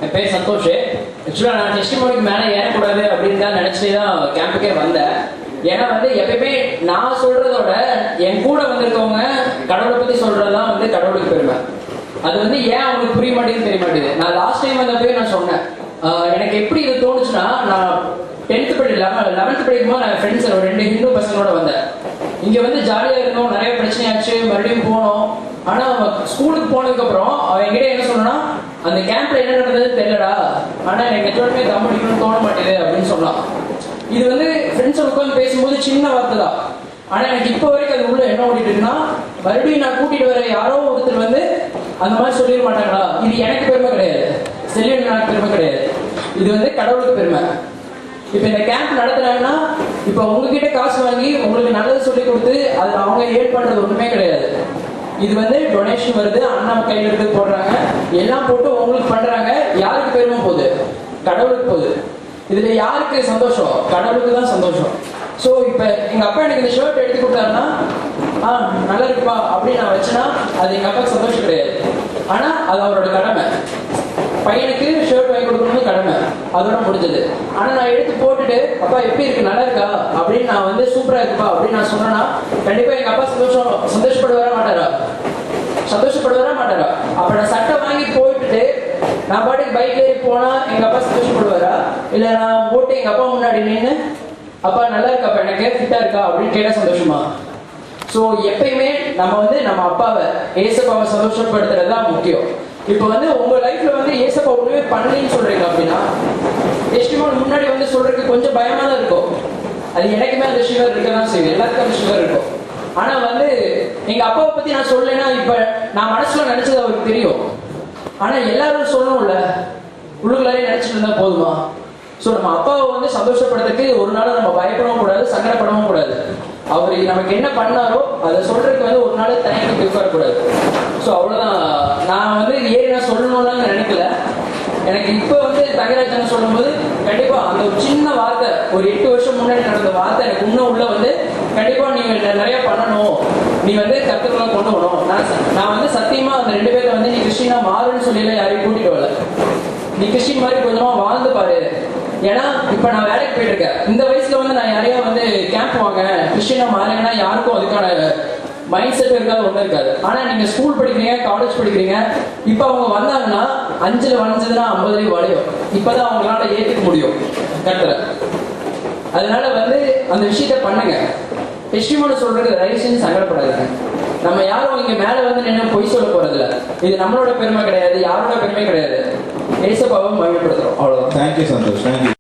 என் பேர் சந்தோஷ். ஆக்சுவலாக நான் டெஸ்டிமோனிக்கு மேலே ஏறக்கூடாது அப்படின்னு தான் நினச்சிட்டு தான் கேம்புக்கே வந்தேன். ஏன்னா எப்பயுமே நான் சொல்றதோட என் கூட வந்திருக்கவங்க கடவுளை பற்றி சொல்றது தான் கடவுளுக்கு பெருமை. அது ஏன் அவங்களுக்கு புரிய மாட்டேங்குது தெரிய மாட்டேங்குது. நான் லாஸ்ட் டைம் வந்தப்பவே நான் சொன்னேன், எனக்கு எப்படி இது தோணுச்சுன்னா, நான் 10th படி 11th படிக்கும்போது நான் ஃப்ரெண்ட்ஸ் 2 ஹிந்து பசங்களோட வந்தேன். இங்கே ஜாலியாக இருந்தோம், நிறைய பிரச்சனையாச்சு, மறுபடியும் போனோம். ஆனால் ஸ்கூலுக்கு போனதுக்கப்புறம் அவன் என்கிட்ட என்ன சொன்னா, அந்த கேம்ப்ல என்ன நடந்தது தெரியலடா, ஆனால் எனக்கு எத்தோடுமே தம் அடிக்கணும்னு தோண மாட்டேது அப்படின்னு சொல்லலாம். இது ஃப்ரெண்ட்ஸோட உட்காந்து பேசும்போது சின்ன வார்த்தை தான். ஆனால் எனக்கு இப்போ வரைக்கும் அது உள்ள என்ன ஓடிட்டு இருக்குன்னா, மறுபடியும் நான் கூட்டிட்டு வர யாரோ ஒருத்தர் அந்த மாதிரி சொல்லிட மாட்டாங்களா. இது எனக்கு பெருமை கிடையாது, செல்லியன் பெருமை கிடையாது, இது கடவுளுக்கு பெருமை. இப்ப இந்த கேம்ப் நடத்துறாங்கன்னா, இப்ப உங்ககிட்ட காசு வாங்கி உங்களுக்கு நல்லது சொல்லி கொடுத்து அது அவங்க ஏட் பண்றது ஒண்ணுமே கிடையாது. இது டொனேஷன் வருது, அண்ணா கையில எடுத்து போடுறாங்க, எல்லாம் போட்டு உங்களுக்கு பண்றாங்க. யாருக்கு பெருமை போகுது? கடவுளுக்கு போகுது. இதுல யாருக்கு சந்தோஷம்? கடவுளுக்கு தான் சந்தோஷம். ஸோ இப்ப எங்க அப்பா எனக்கு இந்த ஷர்ட் எடுத்து கொடுத்தாருன்னா, நல்லா இருக்குப்பா அப்படின்னு நான் வச்சேன்னா அது எங்க அப்பாவுக்கு சந்தோஷம் கிடையாது. ஆனா அது அவரோட கடமை. பையனுக்கு ஷர்ட் வாங்கி கொடுக்கணும்னு கடமை, அதோட முடிஞ்சது. ஆனா நான் எடுத்து போட்டுட்டு, அப்பா எப்படி இருக்கு, நல்லா இருக்கா அப்படின்னு நான் சூப்பரா இருக்குப்பா அப்படின்னு நான் சொன்னேன்னா, கண்டிப்பா எங்க அப்பா சந்தோஷப்படுவாரா மாட்டாரா? சந்தோஷப்படுவாரா மாட்டாரா? அப்ப நான் சட்டை வாங்கி போட்டுட்டு நான் பாட்டுக்கு பைக் ஏறி போனா எங்க அப்பா சந்தோஷப்படுவாரா? இல்ல நான் போட்டு எங்க அப்பா முன்னாடி நின்று, அப்பா நல்லா இருக்காப்பா, எனக்கு ஃபிட்டா இருக்கா அப்படின்னு கேட்டா சந்தோஷமா? ஸோ எப்பயுமே நம்ம அப்பாவை, ஏசப்பாவை சந்தோஷப்படுத்துறது தான் முக்கியம். இப்போ உங்க லைஃப்ல ஏசப்பா ஒண்ணுமே பண்ணலன்னு சொல்றீங்க அப்படின்னா, டெஸ்டிமோனி முன்னாடி சொல்றதுக்கு கொஞ்சம் பயமா தான் இருக்கும். அது எனக்குமே அந்த ஷுகர் இருக்க தான் செய்யும், எல்லாருக்கும் அந்த ஷுகர் இருக்கும். ஆனா எங்க அப்பாவை பத்தி நான் சொல்லலைன்னா, இப்ப நான் மனசுல நினைச்சது அவருக்கு தெரியும். ஆனா எல்லாரும் சொல்லணும்ல, உள்ளுக்குள்ளாரே நினைச்சிட்டு இருந்தா போதுமா? ஸோ நம்ம அப்பாவை சந்தோஷப்படுறதுக்கு ஒரு நாள் நம்ம பயப்படவும் கூடாது, சங்கடப்படவும் கூடாது. அவர் நமக்கு என்ன பண்ணாரோ அதை சொல்றதுக்கு ஒரு நாள் தயங்கி உட்காரக்கூடாது. ஸோ அவ்வளோதான். நான் ஏறி நான் சொல்லணும்னு நினைக்கல. எனக்கு இப்போ தங்கராஜன் சொல்லும்போது கண்டிப்பா அந்த ஒரு சின்ன வார்த்தை, ஒரு 8 வருஷம் முன்னாடி நடந்த வார்த்தை எனக்கு இன்னும் உள்ள கண்டிப்பா நீங்க நிறைய பண்ணணும், நீ கருத்துக்கெல்லாம் கொண்டு வரணும். நான் சத்தியமா அந்த 2 பேர்த்த நீ கிறிஸ்டினா மாறுன்னு சொல்லல யாரையும் கூட்டிட்டு வரல. நீ கிறிஸ்டின் மாதிரி கொஞ்சமா வாழ்ந்து பாரு. ஏன்னா இப்ப நான் வேலைக்கு போயிட்டு இருக்கேன். இந்த வயசுல நான் யாரையா கேம்ப் வாங்க கிறிஸ்டினா மாறுங்கன்னா யாருக்கும் அதுக்கான மைண்ட் செட் இருக்காது, ஒன்றும் இருக்காது. ஆனா நீங்க ஸ்கூல் படிக்கிறீங்க, காலேஜ் படிக்கிறீங்க, இப்ப அவங்க வந்தாங்கன்னா 5ல் வளைஞ்சதுன்னா 50 வளையும். இப்பதான் அவங்களால ஏற்றுக்க முடியும் கருத்துல. அதனால அந்த விஷயத்த பண்ணுங்க. டெஸ்டிமோனி சொல்றது ரைஸ்ன்னு சங்கடப்படாதுங்க. நம்ம யாரும் இங்க மேல நின்று பொய் சொல்ல போறது இல்லை. இது நம்மளோட பெருமை கிடையாது, யாரோட பெருமை கிடையாது. ஏசப்பாவை மகிமைப்படுத்துறோம், அவ்வளவுதான். தேங்க்யூ சந்தோஷ்.